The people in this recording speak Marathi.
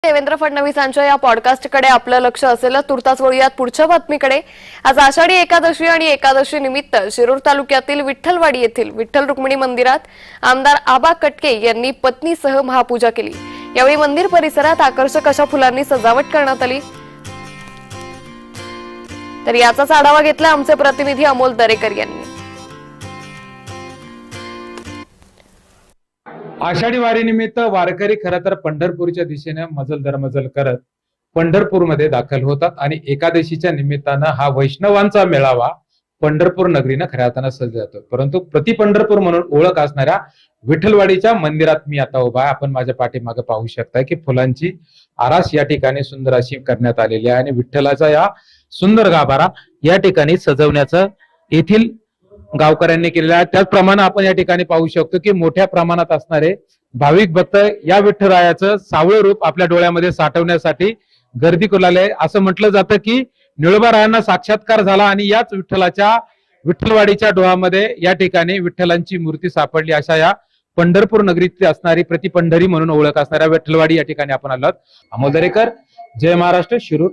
देवेंद्र फडणवीसांच्या या पॉडकास्टकडे आपलं लक्ष असेल. तुर्तास वळूयात पुढच्या बातमीकडे. आज आषाढी एकादशी आणि एकादशी निमित्त शिरूर तालुक्यातील विठ्ठलवाडी येथील विठ्ठल रुक्मिणी मंदिरात आमदार आबा कटके यांनी पत्नीसह महापूजा केली. यावेळी मंदिर परिसरात आकर्षक अशा फुलांनी सजावट करण्यात आली. तर याचाच आढावा घेतला आमचे प्रतिनिधी अमोल दरेकर यांनी. आषाढी वारीनिमित्त वारकरी खरं तर पंढरपूरच्या दिशेने मजल दरमजल करत पंढरपूरमध्ये दाखल होतात आणि एकादशीच्या निमित्तानं हा वैष्णवांचा मेळावा पंढरपूर नगरीनं खऱ्या अर्थानं सजला जातो. परंतु प्रति पंढरपूर म्हणून ओळख असणाऱ्या विठ्ठलवाडीच्या मंदिरात मी आता उभा आहे. आपण माझ्या पाठीमागे पाहू शकता की फुलांची आरास या ठिकाणी सुंदर अशी करण्यात आलेली आहे आणि विठ्ठलाचा या सुंदर गाभारा या ठिकाणी सजवण्याचं येथील गावकऱ्यांनी केलेला आहे. त्याचप्रमाणे आपण या ठिकाणी पाहू शकतो की मोठ्या प्रमाणात असणारे भाविक भक्त या विठ्ठलरायाचं सावळं रूप आपल्या डोळ्यामध्ये साठवण्यासाठी गर्दी करू लागले. असं म्हटलं जातं की निळोबारायांना साक्षात्कार झाला आणि याच विठ्ठलवाडीच्या डोहामध्ये या ठिकाणी विठ्ठलांची मूर्ती सापडली. अशा या पंढरपूर नगरीत असणारी प्रतिपंढरी म्हणून ओळख असणाऱ्या विठ्ठलवाडी या ठिकाणी आपण आलो. अमोल दरेकर, जय महाराष्ट्र, शिरूर.